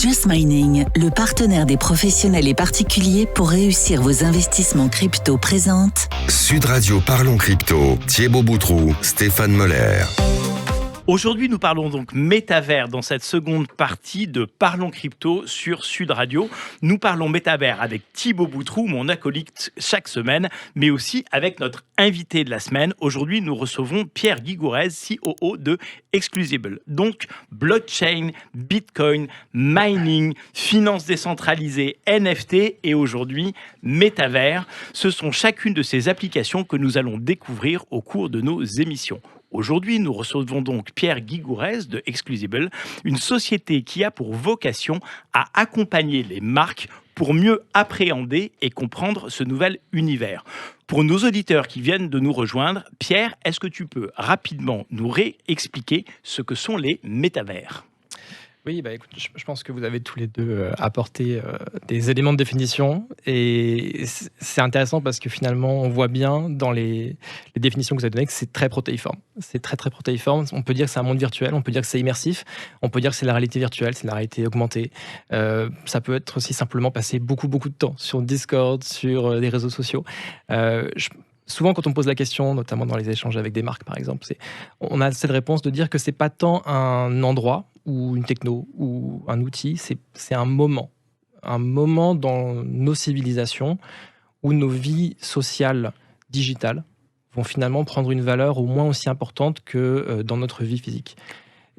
Just Mining, le partenaire des professionnels et particuliers pour réussir vos investissements crypto, présente Sud Radio Parlons Crypto, Thibaut Boutroux, Stéphane Moller. Aujourd'hui, nous parlons donc métavers dans cette seconde partie de Parlons Crypto sur Sud Radio. Nous parlons métavers avec Thibaut Boutroux, mon acolyte chaque semaine, mais aussi avec notre invité de la semaine. Aujourd'hui, nous recevons Pierre Guigourez, COO de Exclusible. Donc, blockchain, bitcoin, mining, finance décentralisée, NFT et aujourd'hui, métavers. Ce sont chacune de ces applications que nous allons découvrir au cours de nos émissions. Aujourd'hui, nous recevons donc Pierre Guigourez de Exclusible, une société qui a pour vocation à accompagner les marques pour mieux appréhender et comprendre ce nouvel univers. Pour nos auditeurs qui viennent de nous rejoindre, Pierre, est-ce que tu peux rapidement nous réexpliquer ce que sont les métavers ? Oui, écoute, je pense que vous avez tous les deux apporté des éléments de définition et c'est intéressant parce que finalement, on voit bien dans les définitions que vous avez données que c'est très protéiforme. C'est très, très protéiforme. On peut dire que c'est un monde virtuel, on peut dire que c'est immersif, on peut dire que c'est la réalité virtuelle, c'est la réalité augmentée. Ça peut être aussi simplement passer beaucoup, beaucoup de temps sur Discord, sur des réseaux sociaux. Souvent, quand on pose la question, notamment dans les échanges avec des marques, par exemple, on a cette réponse de dire que c'est pas tant un endroit ou une techno ou un outil, c'est un moment dans nos civilisations où nos vies sociales digitales vont finalement prendre une valeur au moins aussi importante que dans notre vie physique.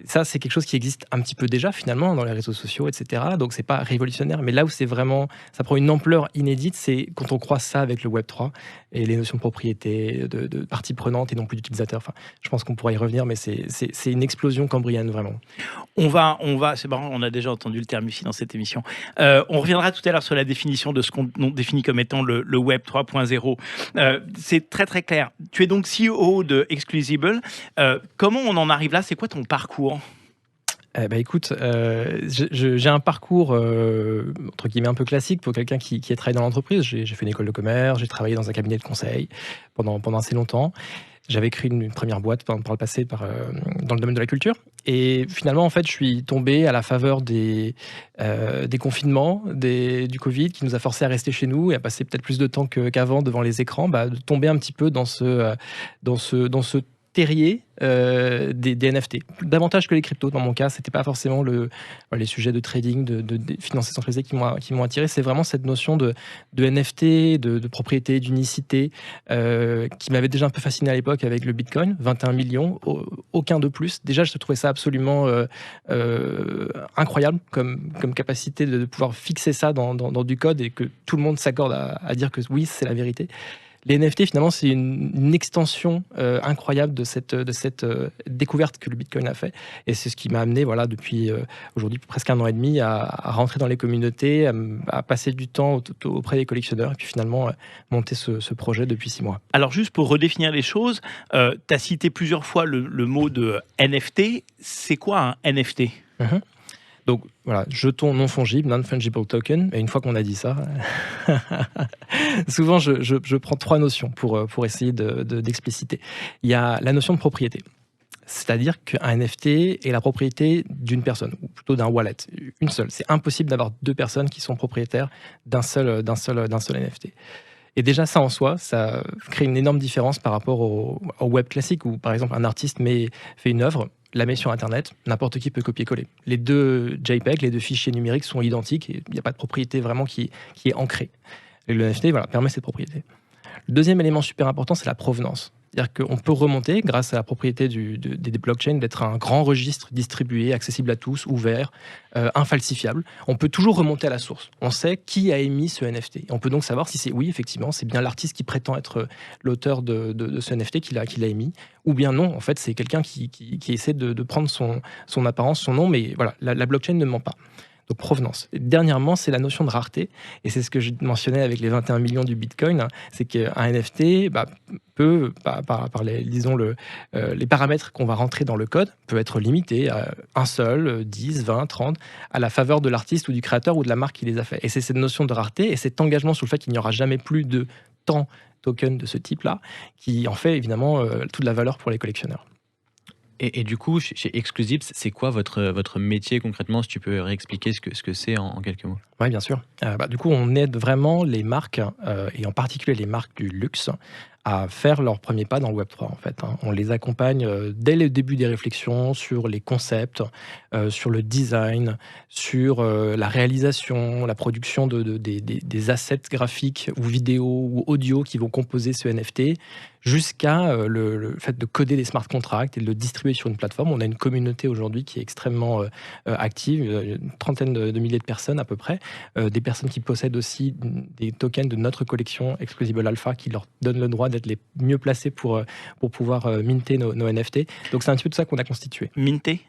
Ça, c'est quelque chose qui existe un petit peu déjà, finalement, dans les réseaux sociaux, etc. Donc, c'est pas révolutionnaire. Mais là où c'est vraiment... Ça prend une ampleur inédite, c'est quand on croise ça avec le Web3 et les notions de propriété, de partie prenante et non plus d'utilisateur. Enfin, je pense qu'on pourra y revenir, mais c'est une explosion cambrienne, vraiment. On va, c'est marrant, on a déjà entendu le terme ici dans cette émission. On reviendra tout à l'heure sur la définition de ce qu'on définit comme étant le Web 3.0. C'est très, très clair. Tu es donc CEO de Exclusible. Comment on en arrive là ? C'est quoi ton parcours ? Écoute, j'ai un parcours entre guillemets un peu classique pour quelqu'un qui a travaillé dans l'entreprise. J'ai fait une école de commerce, j'ai travaillé dans un cabinet de conseil pendant assez longtemps. J'avais créé une première boîte par le passé dans le domaine de la culture. Et finalement, en fait, je suis tombé à la faveur des confinements, du Covid, qui nous a forcé à rester chez nous et à passer peut-être plus de temps qu'avant devant les écrans, de tomber un petit peu dans ce terrier des NFT. Davantage que les cryptos, dans mon cas, c'était pas forcément les sujets de trading, de finances centralisées qui m'ont attiré. C'est vraiment cette notion de NFT, de propriété, d'unicité, qui m'avait déjà un peu fasciné à l'époque avec le Bitcoin, 21 millions, aucun de plus. Déjà, je trouvais ça absolument incroyable comme capacité de pouvoir fixer ça dans du code et que tout le monde s'accorde à dire que oui, c'est la vérité. Les NFT, finalement, c'est une extension incroyable de cette découverte que le Bitcoin a fait. Et c'est ce qui m'a amené, depuis aujourd'hui presque 1 an et demi, à rentrer dans les communautés, à passer du temps auprès des collectionneurs et puis finalement monter ce projet depuis 6 mois. Alors, juste pour redéfinir les choses, tu as cité plusieurs fois le mot de NFT. C'est quoi un NFT ? Donc voilà, jeton non fongible, non-fungible token. Et une fois qu'on a dit ça, souvent je prends 3 notions pour essayer d'expliciter. Il y a la notion de propriété. C'est-à-dire qu'un NFT est la propriété d'une personne, ou plutôt d'un wallet, une seule. C'est impossible d'avoir 2 personnes qui sont propriétaires d'un seul NFT. Et déjà, ça en soi, ça crée une énorme différence par rapport au web classique, où par exemple un artiste fait une œuvre, la met sur Internet, n'importe qui peut copier-coller. Les 2 JPEG, les 2 fichiers numériques sont identiques et il n'y a pas de propriété vraiment qui est ancrée. Et le NFT permet cette propriété. Le deuxième élément super important, c'est la provenance. C'est-à-dire qu'on peut remonter, grâce à la propriété des blockchains, d'être un grand registre distribué, accessible à tous, ouvert, infalsifiable. On peut toujours remonter à la source. On sait qui a émis ce NFT. Et on peut donc savoir si effectivement, c'est bien l'artiste qui prétend être l'auteur de ce NFT qui l'a émis, ou bien non, en fait, c'est quelqu'un qui essaie de prendre son apparence, son nom, mais voilà, la blockchain ne ment pas. Donc provenance. Et dernièrement, c'est la notion de rareté, et c'est ce que je mentionnais avec les 21 millions du Bitcoin, c'est qu'un NFT peut, par les paramètres qu'on va rentrer dans le code, peut être limité à un seul, 10, 20, 30, à la faveur de l'artiste ou du créateur ou de la marque qui les a fait. Et c'est cette notion de rareté et cet engagement sur le fait qu'il n'y aura jamais plus de tant tokens de ce type-là qui en fait évidemment toute la valeur pour les collectionneurs. Et du coup, chez Exclusive, c'est quoi votre métier concrètement, si tu peux réexpliquer ce que c'est en quelques mots? Oui, bien sûr. Du coup, on aide vraiment les marques, et en particulier les marques du luxe, à faire leur premier pas dans le Web3, en fait, hein. On les accompagne dès le début des réflexions sur les concepts, sur le design, sur la réalisation, la production des assets graphiques ou vidéo ou audio qui vont composer ce NFT, jusqu'à le fait de coder des smart contracts et de le distribuer sur une plateforme. On a une communauté aujourd'hui qui est extrêmement active, une trentaine de milliers de personnes à peu près, des personnes qui possèdent aussi des tokens de notre collection Exclusible Alpha qui leur donnent le droit d'être les mieux placés pour pouvoir minter nos NFT. Donc c'est un petit peu de ça qu'on a constitué. Minter?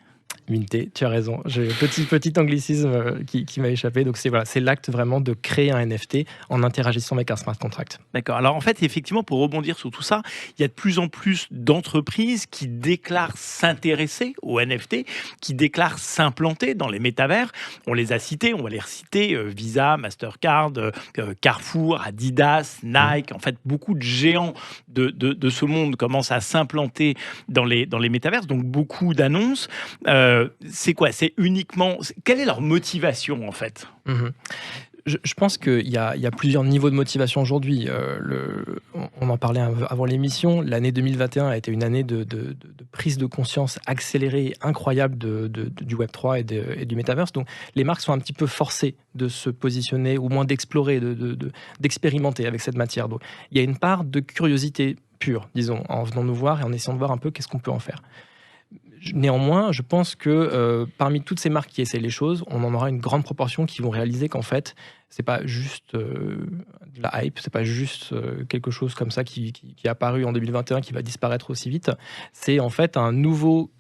Minter, tu as raison. J'ai petit anglicisme qui m'a échappé. Donc c'est l'acte vraiment de créer un NFT en interagissant avec un smart contract. D'accord. Alors en fait, effectivement, pour rebondir sur tout ça, il y a de plus en plus d'entreprises qui déclarent s'intéresser aux NFT, qui déclarent s'implanter dans les métavers. On les a cités, on va les reciter, Visa, Mastercard, Carrefour, Adidas, Nike. En fait, beaucoup de géants de ce monde commencent à s'implanter dans les métavers. Donc beaucoup d'annonces. C'est quoi? C'est uniquement... Quelle est leur motivation, en fait? Je pense qu'il y a plusieurs niveaux de motivation aujourd'hui. On en parlait avant l'émission. L'année 2021 a été une année de prise de conscience accélérée, incroyable du Web3 et du Metaverse. Donc, les marques sont un petit peu forcées de se positionner, ou moins d'explorer, d'expérimenter avec cette matière. Donc, il y a une part de curiosité pure, disons, en venant nous voir et en essayant de voir un peu qu'est-ce qu'on peut en faire. Néanmoins, je pense que parmi toutes ces marques qui essaient les choses, on en aura une grande proportion qui vont réaliser qu'en fait, c'est pas juste de la hype, c'est pas juste quelque chose comme ça qui est apparu en 2021, qui va disparaître aussi vite. C'est en fait un nouveau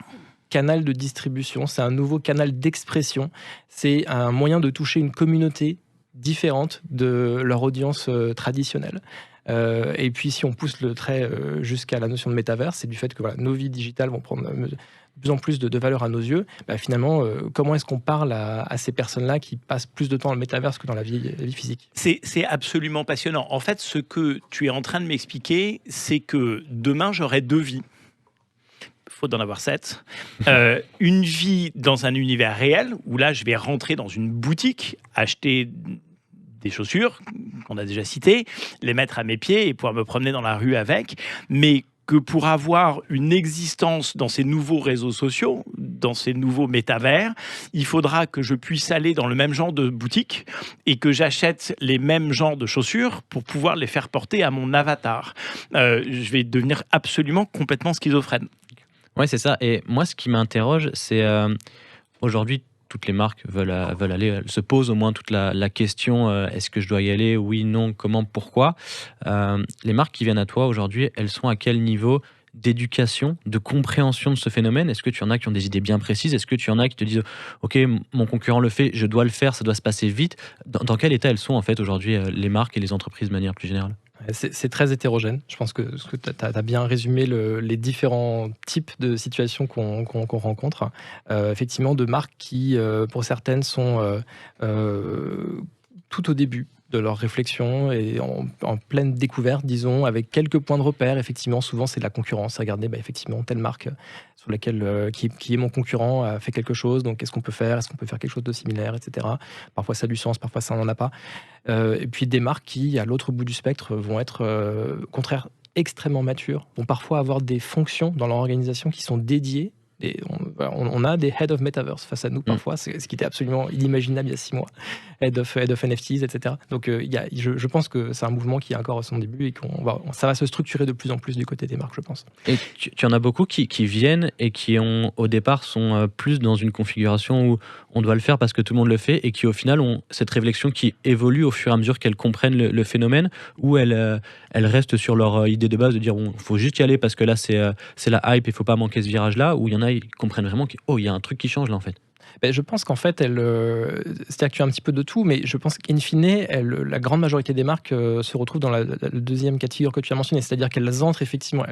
canal de distribution, c'est un nouveau canal d'expression, c'est un moyen de toucher une communauté différente de leur audience traditionnelle. Et puis si on pousse le trait jusqu'à la notion de métavers, c'est du fait que nos vies digitales vont prendre de plus en plus de valeur à nos yeux. Finalement, comment est-ce qu'on parle à ces personnes-là qui passent plus de temps dans le métavers que dans la vie physique? C'est absolument passionnant. En fait, ce que tu es en train de m'expliquer, c'est que demain, j'aurai 2 vies. Faut d'en avoir 7. Une vie dans un univers réel, où là, je vais rentrer dans une boutique, acheter des chaussures, qu'on a déjà citées, les mettre à mes pieds et pouvoir me promener dans la rue avec, mais que pour avoir une existence dans ces nouveaux réseaux sociaux, dans ces nouveaux métavers, il faudra que je puisse aller dans le même genre de boutique et que j'achète les mêmes genres de chaussures pour pouvoir les faire porter à mon avatar. Je vais devenir absolument complètement schizophrène. Ouais, c'est ça. Et moi, ce qui m'interroge, c'est aujourd'hui, toutes les marques veulent aller, elles se posent au moins toute la question, est-ce que je dois y aller? Oui, non, comment, pourquoi? Les marques qui viennent à toi aujourd'hui, elles sont à quel niveau d'éducation, de compréhension de ce phénomène? Est-ce que tu en as qui ont des idées bien précises? Est-ce que tu en as qui te disent ok, mon concurrent le fait, je dois le faire, ça doit se passer vite? Dans quel état elles sont en fait aujourd'hui, les marques et les entreprises de manière plus générale? C'est très hétérogène. Je pense que tu as bien résumé les différents types de situations qu'on rencontre. Effectivement, de marques qui, pour certaines, sont tout au début de leur réflexion et en pleine découverte, disons, avec quelques points de repère. Effectivement, souvent, c'est de la concurrence. Regardez, effectivement, telle marque sur laquelle qui est mon concurrent a fait quelque chose, donc qu'est-ce qu'on peut faire? Est-ce qu'on peut faire quelque chose de similaire, etc. Parfois, ça a du sens, parfois, ça n'en a pas. Et puis, des marques qui, à l'autre bout du spectre, vont être, au contraire, extrêmement matures, vont parfois avoir des fonctions dans leur organisation qui sont dédiées. Et on a des Head of Metaverse face à nous parfois, ce qui était absolument inimaginable il y a 6 mois. Head of NFTs, etc. Donc je pense que c'est un mouvement qui est encore à son début et ça va se structurer de plus en plus du côté des marques, je pense. Et tu en as beaucoup qui viennent et qui au départ sont plus dans une configuration où on doit le faire parce que tout le monde le fait et qui au final ont cette réflexion qui évolue au fur et à mesure qu'elles comprennent le phénomène, où elles restent sur leur idée de base de dire bon, faut juste y aller parce que là c'est la hype et il faut pas manquer ce virage là, où il y en a ils comprennent vraiment qu'il y a un truc qui change là en fait. Je pense qu'en fait, c'est-à-dire qu'il y a un petit peu de tout, mais je pense qu'in fine, la grande majorité des marques se retrouvent dans le deuxième cas de figure que tu as mentionné, c'est-à-dire qu'elles entrent effectivement,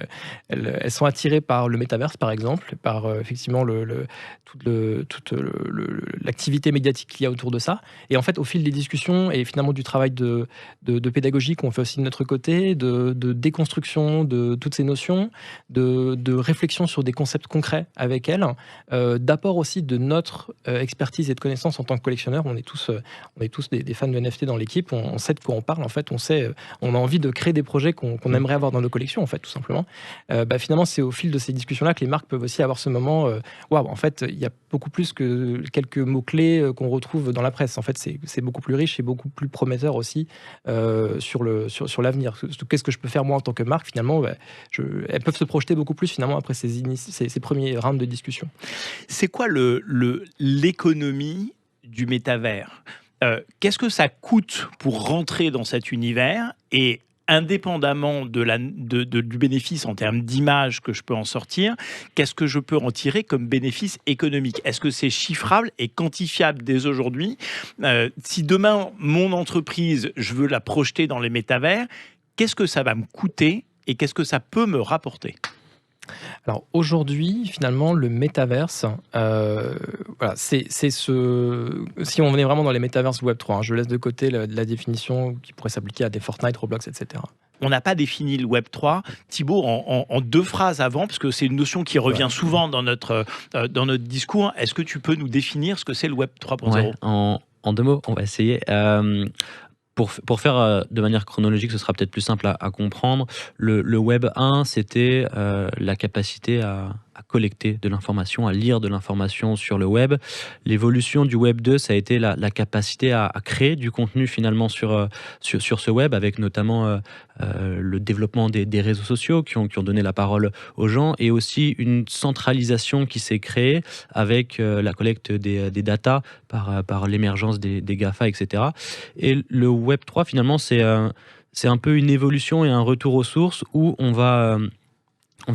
elles sont attirées par le métaverse, par exemple, par effectivement toute l'activité médiatique qu'il y a autour de ça. Et en fait, au fil des discussions et finalement du travail de pédagogie qu'on fait aussi de notre côté, de déconstruction de toutes ces notions, de réflexion sur des concepts concrets avec elles, d'apport aussi de notre expertise et de connaissances en tant que collectionneur. On est tous des fans de NFT dans l'équipe, on sait de quoi on parle, en fait, on a envie de créer des projets qu'on aimerait avoir dans nos collections, en fait, tout simplement. Finalement, c'est au fil de ces discussions-là que les marques peuvent aussi avoir ce moment, waouh, en fait, il y a beaucoup plus que quelques mots-clés qu'on retrouve dans la presse. En fait, c'est beaucoup plus riche et beaucoup plus prometteur aussi sur l'avenir. Qu'est-ce que je peux faire moi en tant que marque, finalement, elles peuvent se projeter beaucoup plus finalement après ces premiers rounds de discussion. C'est quoi l'économie du métavers? Qu'est-ce que ça coûte pour rentrer dans cet univers? Et indépendamment du bénéfice en termes d'image que je peux en sortir, qu'est-ce que je peux en tirer comme bénéfice économique? Est-ce que c'est chiffrable et quantifiable dès aujourd'hui? Si demain, mon entreprise, je veux la projeter dans les métavers, qu'est-ce que ça va me coûter et qu'est-ce que ça peut me rapporter? Alors aujourd'hui, finalement, le métaverse, si on venait vraiment dans les métaverses Web3, je laisse de côté la définition qui pourrait s'appliquer à des Fortnite, Roblox, etc. On n'a pas défini le Web3. Thibaut, en 2 phrases avant, parce que c'est une notion qui revient souvent dans notre discours, est-ce que tu peux nous définir ce que c'est le Web 3.0? En 2 mots, on va essayer. Pour faire de manière chronologique, ce sera peut-être plus simple à comprendre. Le Web 1, c'était la capacité à collecter de l'information, à lire de l'information sur le web. L'évolution du Web 2, ça a été la capacité à créer du contenu finalement sur ce web, avec notamment le développement des réseaux sociaux qui ont donné la parole aux gens, et aussi une centralisation qui s'est créée avec la collecte des datas par l'émergence des GAFA, etc. Et le Web 3, finalement, c'est un peu une évolution et un retour aux sources où on va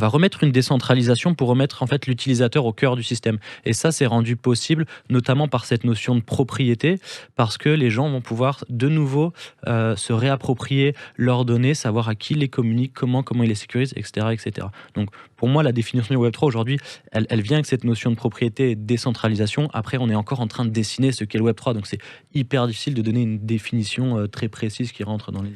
remettre une décentralisation pour remettre en fait l'utilisateur au cœur du système. Et ça, c'est rendu possible notamment par cette notion de propriété, parce que les gens vont pouvoir de nouveau se réapproprier leurs données, savoir à qui les communiquent, comment ils les sécurisent, etc., etc. Donc pour moi, la définition du Web3 aujourd'hui, elle vient avec cette notion de propriété et de décentralisation. Après, on est encore en train de dessiner ce qu'est le Web3, donc c'est hyper difficile de donner une définition très précise qui rentre dans les...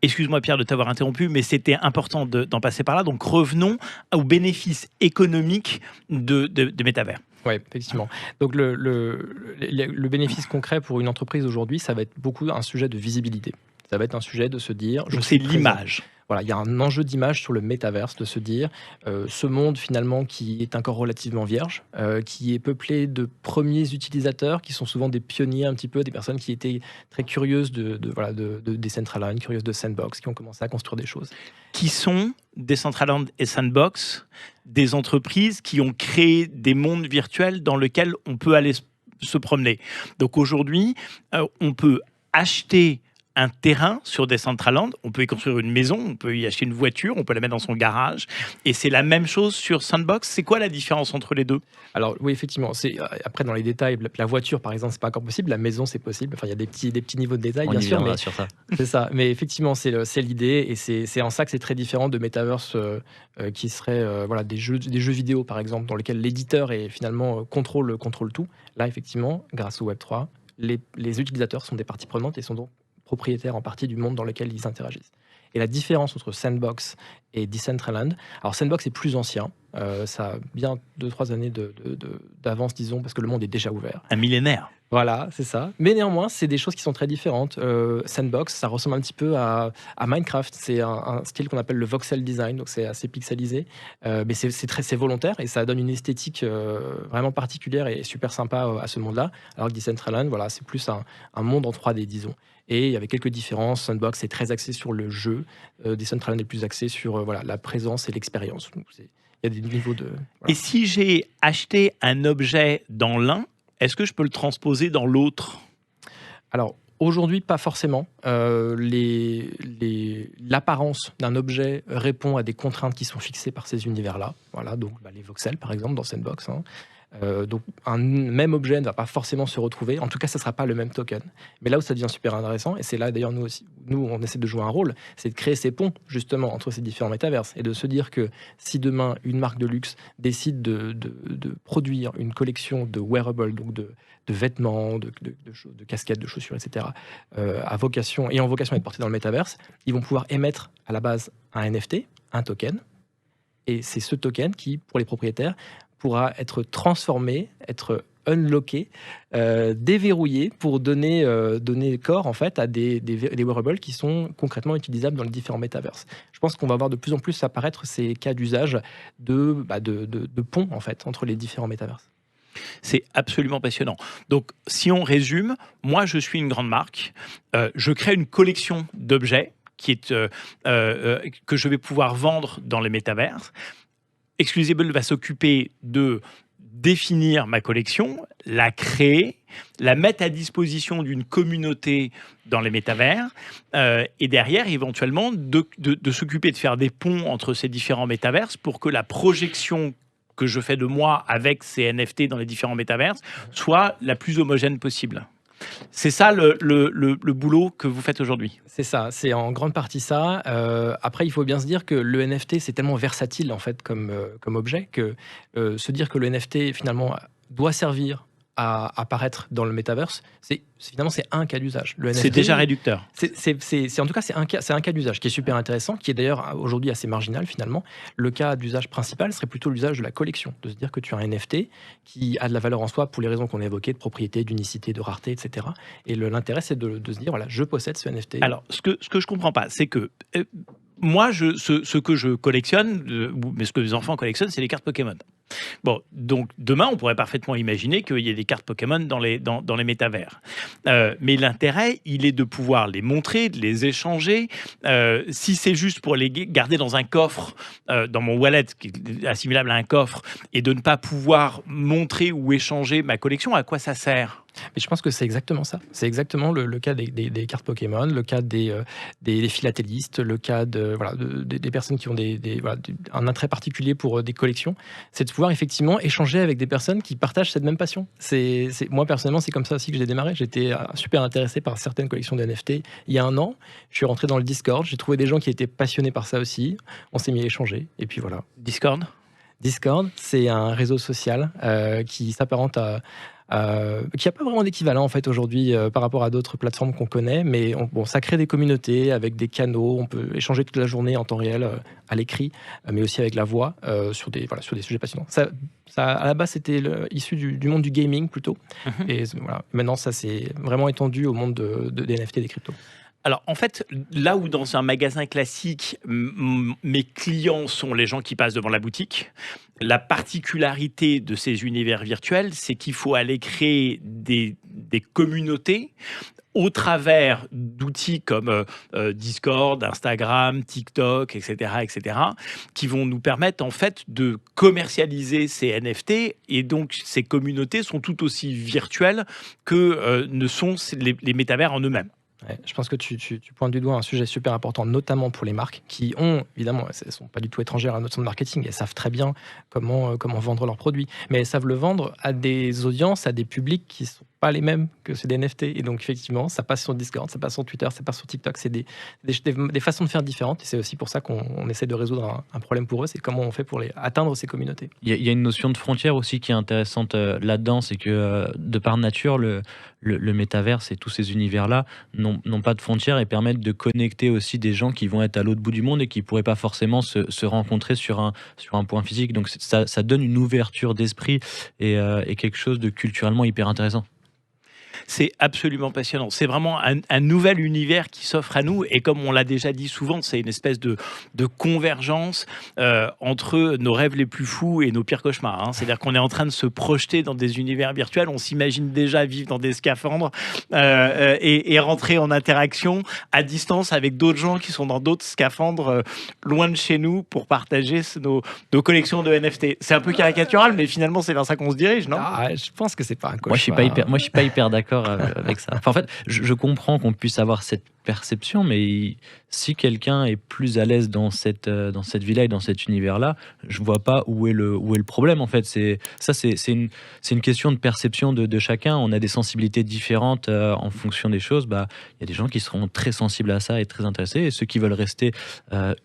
Excuse-moi Pierre de t'avoir interrompu, mais c'était important d'en passer par là. Donc revenons aux bénéfices économiques de métavers. Oui, effectivement. Donc le bénéfice concret pour une entreprise aujourd'hui, ça va être beaucoup un sujet de visibilité. Ça va être un sujet de se dire... Donc c'est l'image. Voilà, il y a un enjeu d'image sur le métaverse, de se dire ce monde finalement qui est encore relativement vierge, qui est peuplé de premiers utilisateurs qui sont souvent des pionniers un petit peu, des personnes qui étaient très curieuses de Decentraland, curieuses de Sandbox, qui ont commencé à construire des choses. Qui sont Decentraland et Sandbox, des entreprises qui ont créé des mondes virtuels dans lesquels on peut aller se promener. Donc aujourd'hui, on peut acheter un terrain sur Decentraland, on peut y construire une maison, on peut y acheter une voiture, on peut la mettre dans son garage, et c'est la même chose sur Sandbox. C'est quoi la différence entre les deux? Alors oui, effectivement, après dans les détails, la voiture par exemple, c'est pas encore possible, la maison c'est possible, enfin il y a des petits niveaux de détails, bien sûr, mais sur ça. C'est ça, mais effectivement c'est l'idée, et c'est en ça que c'est très différent de Metaverse qui serait des jeux vidéo par exemple, dans lesquels l'éditeur est finalement contrôle tout. Là effectivement, grâce au Web3, les utilisateurs sont des parties prenantes et sont donc propriétaires en partie du monde dans lequel ils interagissent. Et la différence entre Sandbox et Decentraland, alors Sandbox est plus ancien, ça a bien 2-3 années d'avance, disons, parce que le monde est déjà ouvert. Un millénaire. Voilà, c'est ça. Mais néanmoins, c'est des choses qui sont très différentes. Sandbox, ça ressemble un petit peu à Minecraft. C'est un style qu'on appelle le voxel design, donc c'est assez pixelisé. Mais c'est volontaire et ça donne une esthétique vraiment particulière et super sympa à ce monde-là. Alors que Decentraland, voilà, c'est plus un monde en 3D, disons. Et il y avait quelques différences. Sandbox est très axé sur le jeu. Decentraland est plus axé sur la présence et l'expérience. Donc il y a des niveaux de... Voilà. Et si j'ai acheté un objet dans l'un, est-ce que je peux le transposer dans l'autre? Alors, aujourd'hui, pas forcément. L'apparence d'un objet répond à des contraintes qui sont fixées par ces univers-là. Voilà, donc les voxels, par exemple, dans Sandbox. Donc un même objet ne va pas forcément se retrouver. En tout cas, ça ne sera pas le même token. Mais là où ça devient super intéressant, et c'est là d'ailleurs nous aussi, nous on essaie de jouer un rôle, c'est de créer ces ponts justement entre ces différents métaverses et de se dire que si demain une marque de luxe décide de produire une collection de wearables, donc de vêtements, de casquettes, de chaussures, etc., en vocation à être portés dans le métaverse, ils vont pouvoir émettre à la base un NFT, un token, et c'est ce token qui, pour les propriétaires, pourra être transformé, être unlocké, déverrouillé pour donner corps en fait à des wearables qui sont concrètement utilisables dans les différents métaverses. Je pense qu'on va voir de plus en plus apparaître ces cas d'usage de pont en fait entre les différents métaverses. C'est absolument passionnant. Donc, si on résume, moi, je suis une grande marque. Je crée une collection d'objets qui est, que je vais pouvoir vendre dans les métaverses. Exclusable va s'occuper de définir ma collection, la créer, la mettre à disposition d'une communauté dans les métavers, et derrière, éventuellement, de s'occuper de faire des ponts entre ces différents métaverses pour que la projection que je fais de moi avec ces NFT dans les différents métaverses soit la plus homogène possible. C'est ça le boulot que vous faites aujourd'hui. C'est ça, c'est en grande partie ça. Après, il faut bien se dire que le NFT, c'est tellement versatile en fait comme objet que se dire que le NFT finalement doit servir à apparaître dans le metaverse, finalement c'est un cas d'usage. Le NFT, c'est déjà réducteur. En tout cas, c'est un cas d'usage qui est super intéressant, qui est d'ailleurs aujourd'hui assez marginal finalement. Le cas d'usage principal serait plutôt l'usage de la collection, de se dire que tu as un NFT qui a de la valeur en soi pour les raisons qu'on a évoquées, de propriété, d'unicité, de rareté, etc. Et l'intérêt, c'est de se dire, voilà, je possède ce NFT. Alors, ce que je comprends pas, c'est que moi, ce que je collectionne, mais ce que les enfants collectionnent, c'est les cartes Pokémon. Bon, donc demain, on pourrait parfaitement imaginer qu'il y ait des cartes Pokémon dans les métavers. Mais l'intérêt, il est de pouvoir les montrer, de les échanger. Si c'est juste pour les garder dans un coffre, dans mon wallet, qui est assimilable à un coffre, et de ne pas pouvoir montrer ou échanger ma collection, à quoi ça sert ? Mais je pense que c'est exactement ça. C'est exactement le cas des cartes Pokémon, le cas des philatélistes, le cas des personnes qui ont un attrait particulier pour des collections. C'est de pouvoir effectivement échanger avec des personnes qui partagent cette même passion. Moi, personnellement, c'est comme ça aussi que j'ai démarré. J'étais super intéressé par certaines collections de NFT. Il y a un an, je suis rentré dans le Discord. J'ai trouvé des gens qui étaient passionnés par ça aussi. On s'est mis à échanger. Et puis voilà. Discord, c'est un réseau social qui s'apparente qui n'a pas vraiment d'équivalent en fait aujourd'hui par rapport à d'autres plateformes qu'on connaît, mais ça crée des communautés avec des canaux, on peut échanger toute la journée en temps réel à l'écrit, mais aussi avec la voix sur des sujets passionnants. Ça à la base c'était issu du monde du gaming plutôt, et voilà, maintenant ça s'est vraiment étendu au monde des NFT, des cryptos. Alors, en fait, là où dans un magasin classique, mes clients sont les gens qui passent devant la boutique, la particularité de ces univers virtuels, c'est qu'il faut aller créer des communautés au travers d'outils comme Discord, Instagram, TikTok, etc., qui vont nous permettre en fait de commercialiser ces NFT. Et donc, ces communautés sont tout aussi virtuelles que ne sont les métavers en eux-mêmes. Ouais, je pense que tu pointes du doigt un sujet super important, notamment pour les marques qui ont, évidemment, elles ne sont pas du tout étrangères à notre marketing, elles savent très bien comment vendre leurs produits, mais elles savent le vendre à des audiences, à des publics qui ne sont pas les mêmes que ceux des NFT. Et donc, effectivement, ça passe sur Discord, ça passe sur Twitter, ça passe sur TikTok. C'est des façons de faire différentes. Et c'est aussi pour ça qu'on essaie de résoudre un problème pour eux. C'est comment on fait pour atteindre ces communautés. Il y a une notion de frontière aussi qui est intéressante là-dedans. C'est que, de par nature, le métaverse et tous ces univers-là n'ont pas de frontières et permettent de connecter aussi des gens qui vont être à l'autre bout du monde et qui ne pourraient pas forcément se rencontrer sur un point physique. Donc, ça donne une ouverture d'esprit et quelque chose de culturellement hyper intéressant. C'est absolument passionnant. C'est vraiment un nouvel univers qui s'offre à nous. Et comme on l'a déjà dit souvent, c'est une espèce de convergence entre nos rêves les plus fous et nos pires cauchemars. C'est-à-dire qu'on est en train de se projeter dans des univers virtuels. On s'imagine déjà vivre dans des scaphandres et rentrer en interaction à distance avec d'autres gens qui sont dans d'autres scaphandres loin de chez nous pour partager nos collections de NFT. C'est un peu caricatural, mais finalement, c'est vers ça qu'on se dirige, non ? Je pense que c'est pas un cauchemar. Moi, je suis pas hyper d'accord avec ça. Enfin, en fait, je comprends qu'on puisse avoir cette perception, mais si quelqu'un est plus à l'aise dans cette vie-là et dans cet univers-là, je vois pas où est le problème en fait. C'est une question de perception de chacun. On a des sensibilités différentes en fonction des choses. Il y a des gens qui seront très sensibles à ça et très intéressés, et ceux qui veulent rester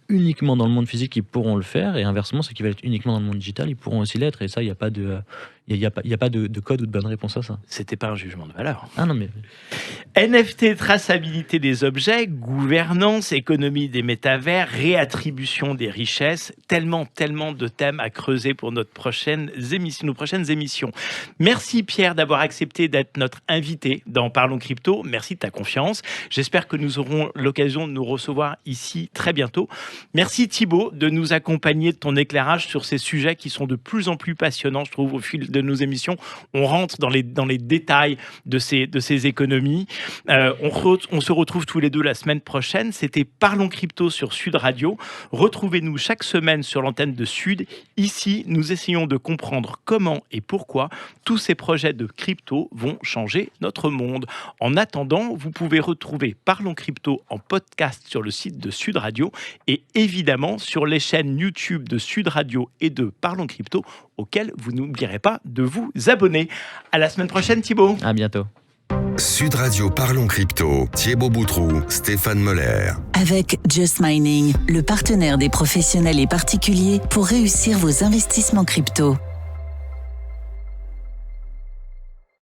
uniquement dans le monde physique, ils pourront le faire, et inversement, ceux qui veulent être uniquement dans le monde digital, ils pourront aussi l'être. Et ça, il n'y a pas de code ou de bonne réponse à ça. C'était pas un jugement de valeur. Ah non, mais NFT, traçabilité des objets, gouvernance, économie des métavers, réattribution des richesses, tellement de thèmes à creuser pour nos prochaines émissions. Merci Pierre d'avoir accepté d'être notre invité dans Parlons Crypto. Merci de ta confiance. J'espère que nous aurons l'occasion de nous recevoir ici très bientôt. Merci Thibaut de nous accompagner de ton éclairage sur ces sujets qui sont de plus en plus passionnants, je trouve, au fil de nos émissions. On rentre dans les détails de ces économies. On se retrouve tous les deux la semaine prochaine. C'était Parlons Crypto sur Sud Radio. Retrouvez-nous chaque semaine sur l'antenne de Sud. Ici, nous essayons de comprendre comment et pourquoi tous ces projets de crypto vont changer notre monde. En attendant, vous pouvez retrouver Parlons Crypto en podcast sur le site de Sud Radio et évidemment sur les chaînes YouTube de Sud Radio et de Parlons Crypto, auxquelles vous n'oublierez pas de vous abonner. À la semaine prochaine Thibaut. à bientôt. Sud Radio Parlons Crypto, Thibaut Boutroux, Stéphane Moller. Avec Just Mining, le partenaire des professionnels et particuliers pour réussir vos investissements crypto.